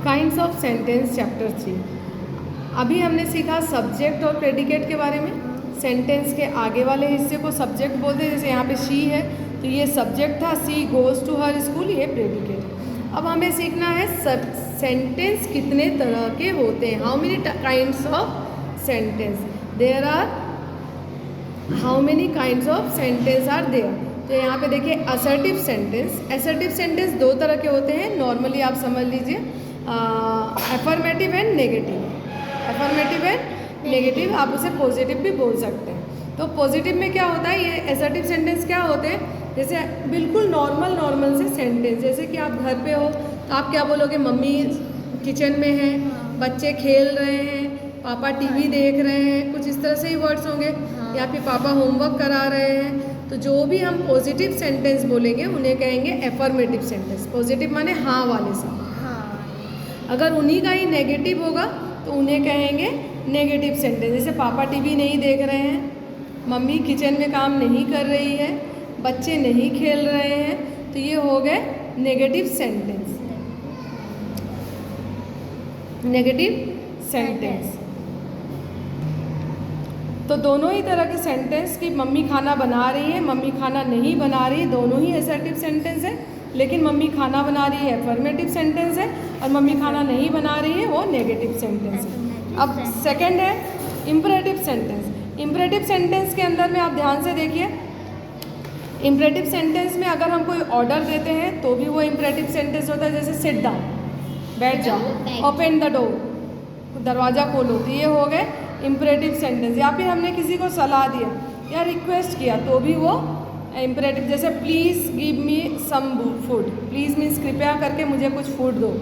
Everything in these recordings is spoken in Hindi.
Kinds of sentence chapter 3। अभी हमने सीखा सब्जेक्ट और प्रेडिकेट के बारे में। सेंटेंस के आगे वाले हिस्से को सब्जेक्ट बोलते हैं, जैसे यहाँ पे शी है तो ये सब्जेक्ट था, सी गोज़ टू हर स्कूल, ये प्रेडिकेट। अब हमें सीखना है सेंटेंस कितने तरह के होते हैं, how many kinds of sentence there are, how many kinds of sentence are there. तो यहाँ पे देखिए असर्टिव सेंटेंस। असर्टिव सेंटेंस दो तरह के होते हैं, नॉर्मली आप समझ लीजिए, affirmative and negative. Affirmative and negative, आप उसे पॉजिटिव भी बोल सकते हैं। तो पॉजिटिव में क्या होता है, ये असर्टिव सेंटेंस क्या होते हैं, जैसे बिल्कुल नॉर्मल से सेंटेंस, जैसे कि आप घर पे हो तो आप क्या बोलोगे, मम्मी किचन में है, बच्चे खेल रहे हैं, पापा टीवी देख रहे हैं, कुछ इस तरह से ही वर्ड्स होंगे, या फिर पापा होमवर्क करा रहे हैं। तो जो भी हम पॉजिटिव सेंटेंस बोलेंगे उन्हें कहेंगे एफर्मेटिव सेंटेंस। पॉजिटिव माने हाँ वाले से। अगर उन्हीं का ही नेगेटिव होगा तो उन्हें कहेंगे नेगेटिव सेंटेंस। जैसे पापा टीवी नहीं देख रहे हैं, मम्मी किचन में काम नहीं कर रही है, बच्चे नहीं खेल रहे हैं, तो ये हो गए नेगेटिव सेंटेंस। Negative sentence. तो दोनों ही तरह के सेंटेंस कि मम्मी खाना बना रही है, मम्मी खाना नहीं बना रही, दोनों ही असर्टिव सेंटेंस है। लेकिन मम्मी खाना बना रही है अफर्मेटिव सेंटेंस है, और मम्मी खाना नहीं बना रही है वो नेगेटिव सेंटेंस है। अब सेकंड है इम्परेटिव सेंटेंस। इम्परेटिव सेंटेंस के अंदर में आप ध्यान से देखिए, इम्परेटिव सेंटेंस में अगर हम कोई ऑर्डर देते हैं तो भी वो इम्परेटिव सेंटेंस होता है। जैसे सिट डाउन, बैठ जाओ, ओपन द डोर, दरवाज़ा खोलो, तो ये हो गए इम्परेटिव सेंटेंस। या फिर हमने किसी को सलाह दिया या रिक्वेस्ट किया तो भी वो इम्परेटिव। जैसे please give me some food, please means कृपया करके मुझे कुछ फूड दो।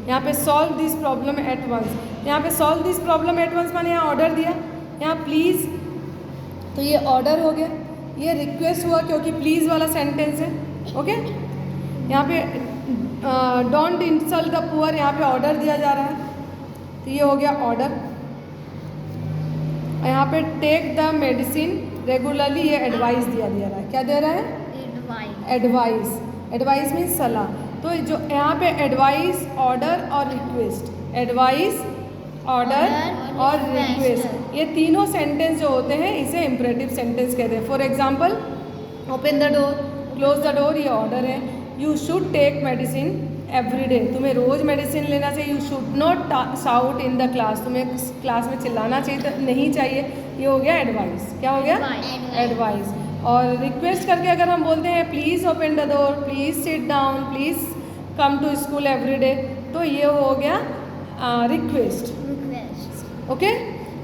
यहाँ पे solve this problem at once, यहाँ पे solve this problem at once मैंने यहाँ ऑर्डर दिया, यहाँ प्लीज़, तो ये ऑर्डर हो गया। ये रिक्वेस्ट हुआ क्योंकि प्लीज़ वाला सेंटेंस है। ओके, यहाँ पे डोंट इंसल्ट द पुअर, यहाँ पे ऑर्डर दिया जा रहा है, तो ये हो गया ऑर्डर। यहाँ पे टेक द मेडिसिन रेगुलरली, ये एडवाइस दिया रहा है। क्या दे रहा है? एडवाइस। एडवाइस मीन्स सलाह। तो जो यहाँ पे एडवाइस, ऑर्डर और रिक्वेस्ट, एडवाइस, ऑर्डर और रिक्वेस्ट, ये तीनों सेंटेंस जो होते हैं इसे इम्परेटिव सेंटेंस कहते हैं। For example open the door, close the door, ये ऑर्डर है। You should take medicine every day, तुम्हें रोज़ मेडिसिन लेना चाहिए। You should not shout in the class, तुम्हें क्लास में चिल्लाना चाहिए नहीं चाहिए, ये हो गया एडवाइस। क्या हो गया? एडवाइस। और रिक्वेस्ट करके अगर हम बोलते हैं please open the door, please sit down, please come to school every day, तो ये हो गया रिक्वेस्ट। ओके,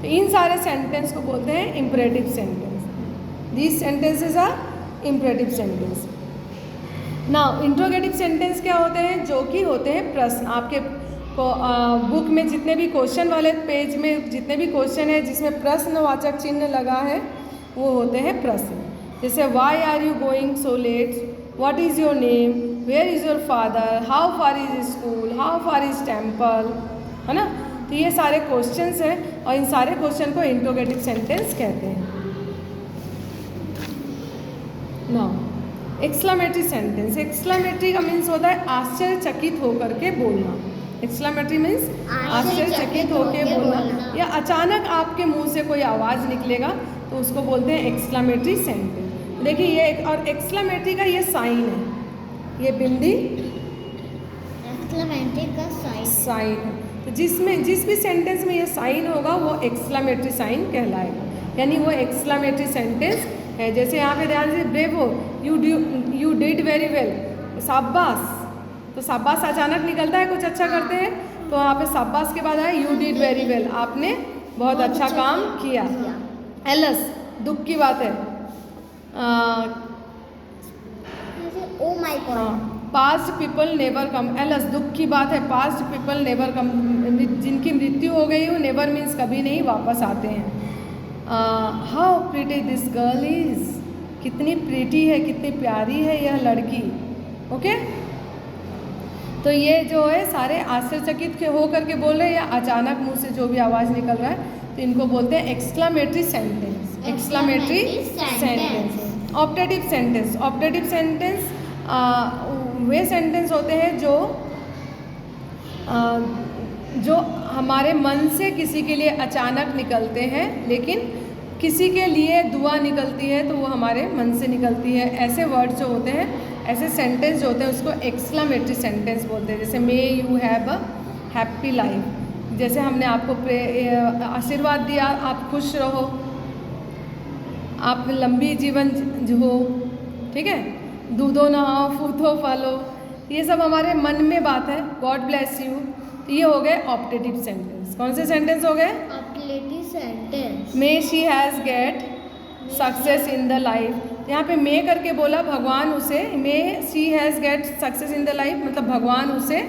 तो इन सारे सेंटेंस को बोलते हैं imperative sentence. These sentences are imperative sentence. Now interrogative sentence क्या होते हैं? जो कि होते हैं प्रश्न। आपके बुक में जितने भी क्वेश्चन वाले पेज में जितने भी क्वेश्चन है जिसमें प्रश्नवाचक चिन्ह लगा है वो होते हैं प्रश्न। जैसे why are you going so late, what is your name, where is your father, how far is school, how far is temple, है ना। तो ये सारे क्वेश्चंस हैं और इन सारे क्वेश्चन को इंट्रोगेटिव सेंटेंस कहते हैं। Now exclamatory sentence. एक्सक्लेमेटरी का मीन्स होता है आश्चर्यचकित होकर के बोलना। एक्सक्लेमेटरी मीन्स आश्चर्यचकित होकर बोलना, या अचानक आपके मुंह से कोई आवाज़ निकलेगा तो उसको बोलते हैं एक्सक्लेमेटरी सेंटेंस। देखिए ये एक और एक्सक्लेमेटरी का ये साइन है, ये बिंदी एक्सक्लेमेटरी का साइन है। तो जिसमें जिस भी सेंटेंस में ये साइन होगा वो एक्सक्लेमेटरी साइन कहलाएगा, यानी वो एक्सक्लेमेटरी सेंटेंस है। जैसे यहाँ पे ध्यान से bravo, you did very well, शाबाश, तो शाबाश अचानक निकलता है, कुछ अच्छा करते हैं तो यहाँ पे शाबाश के बाद आए यू डिड वेरी वेल, आपने बहुत अच्छा काम किया। एलस, दुख की बात है। Oh my god, past people never come, alas दुख की बात है, पास्ट पीपल नेवर कम, जिनकी मृत्यु हो गई हो, नेवर मीन्स कभी नहीं वापस आते हैं। How pretty this girl is, कितनी प्रीटी है, कितनी प्यारी है यह लड़की। ओके, तो ये जो है सारे आश्चर्यचकित के हो करके बोल रहे हैं या अचानक मुंह से जो भी आवाज़ निकल रहा है तो इनको बोलते हैं exclamatory sentence. Exclamatory sentence. Optative sentence. Optative sentence वे सेंटेंस होते हैं जो जो हमारे मन से किसी के लिए अचानक निकलते हैं, लेकिन किसी के लिए दुआ निकलती है तो वो हमारे मन से निकलती है। ऐसे वर्ड्स जो होते हैं, ऐसे सेंटेंस जो होते हैं, उसको एक्सक्लेमेटरी सेंटेंस बोलते हैं। जैसे may you have a happy life, जैसे हमने आपको आशीर्वाद दिया, आप खुश रहो, आप लंबी जीवन हो, ठीक है, दूधो नहाओ फूथो फलो, ये सब हमारे मन में बात है। गॉड ब्लेस यू, ये हो गए ऑप्टेटिव सेंटेंस। कौन से सेंटेंस हो गए? Optative sentence. May she has get success in the life, यहाँ पे मे करके बोला, भगवान उसे, may she has get success in the life मतलब भगवान उसे,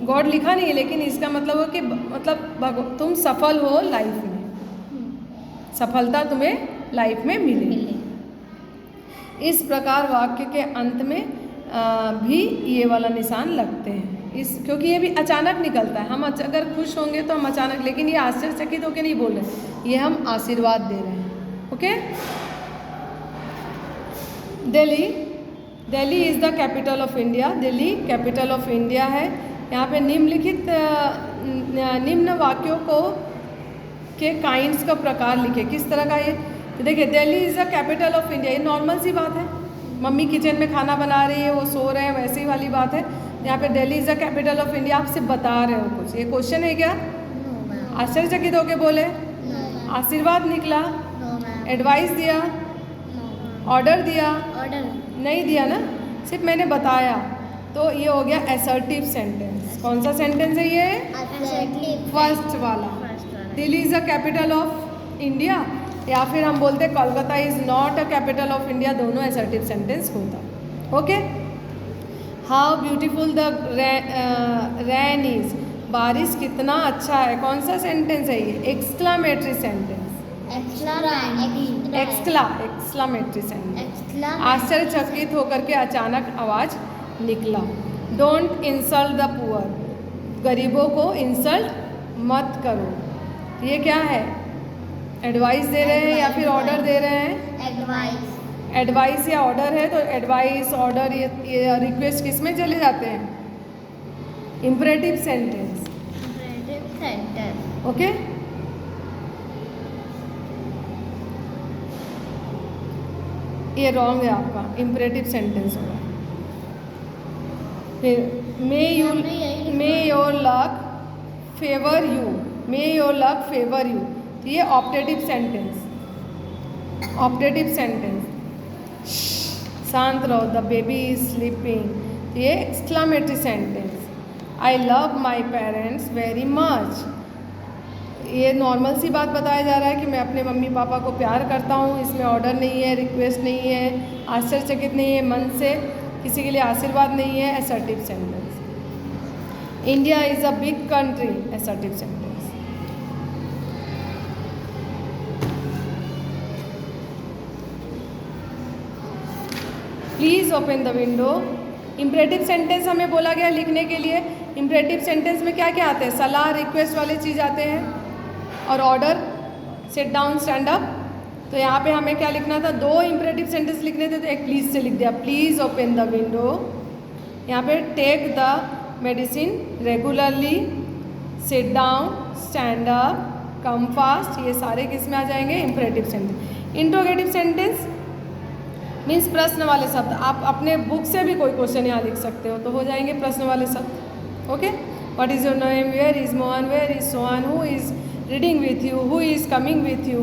गॉड लिखा नहीं है, लेकिन इसका मतलब हो कि मतलब तुम सफल हो लाइफ में, सफलता तुम्हें लाइफ में मिले। इस प्रकार वाक्य के अंत में भी ये वाला निशान लगते हैं, क्योंकि ये भी अचानक निकलता है। हम अगर खुश होंगे तो हम अचानक, लेकिन ये आश्चर्यचकित होकर नहीं बोल रहे, ये हम आशीर्वाद दे रहे हैं। Okay. Delhi is the capital of India, Delhi capital of India है। यहाँ पे निम्नलिखित निम्न वाक्यों को के काइंड्स का प्रकार लिखे। किस तरह का ये? तो देखिए, Delhi is the capital of India, ये नॉर्मल सी बात है। मम्मी किचन में खाना बना रही है, वो सो रहे हैं, वैसी वाली बात है। यहाँ पे Delhi is the capital of India आपसे बता रहे हो कुछ, ये क्वेश्चन है क्या? आश्चर्यचकित होके बोले, आशीर्वाद निकला, एडवाइस दिया, ऑर्डर दिया, ऑर्डर नहीं दिया ना, सिर्फ मैंने बताया, तो ये हो गया असर्टिव सेंटेंस। कौन सा सेंटेंस है ये? फर्स्ट वाला। Delhi is the capital of India, या फिर हम बोलते Kolkata is not a capital of India, दोनों असर्टिव सेंटेंस होता। Okay. How beautiful the rain is, बारिश कितना अच्छा है। कौन सा सेंटेंस है ये? Exclamatory sentence. Exclamatory sentence. आश्चर्यचकित होकर के अचानक आवाज़ निकला। डोंट इंसल्ट द पुअर, गरीबों को इंसल्ट मत करो। ये क्या है? एडवाइस दे रहे हैं या फिर ऑर्डर दे रहे हैं? एडवाइस या ऑर्डर है, तो एडवाइस, ऑर्डर, ये रिक्वेस्ट किस में चले जाते हैं? Imperative sentence. ओके। ये रॉन्ग है आपका, इम्परेटिव सेंटेंस होगा। फिर मे your luck favour you, may your luck favour you, तो ये ऑप्टेटिव सेंटेंस। Optative sentence. शांत रहो, द बेबी इज स्लीपिंग, ये exclamatory sentence. I love my parents very much, ये नॉर्मल सी बात बताया जा रहा है कि मैं अपने मम्मी पापा को प्यार करता हूँ। इसमें ऑर्डर नहीं है, रिक्वेस्ट नहीं है, आश्चर्यचकित नहीं है, मन से किसी के लिए आशीर्वाद नहीं है। Assertive sentence. India is a big country, assertive sentence. Please open the window, imperative sentence हमें बोला गया लिखने के लिए। इम्परेटिव सेंटेंस में क्या क्या आते हैं? सलाह, रिक्वेस्ट वाले चीज़ आते हैं, और order, seat down, stand up. तो यहाँ पे हमें क्या लिखना था? 2 इम्परेटिव सेंटेंस लिखने थे, तो एक प्लीज़ से लिख दिया, प्लीज़ ओपन द विंडो। यहाँ पे take the medicine regularly, sit down, stand up, come fast, ये सारे किस में आ जाएंगे? Imperative sentence. Interrogative sentence means प्रश्न वाले शब्द। आप अपने बुक से भी कोई क्वेश्चन यहाँ लिख सकते हो, तो हो जाएंगे प्रश्न वाले शब्द। Okay. What is your name, where is Mohan, where is Sohan, who is reading with you, who is coming with you,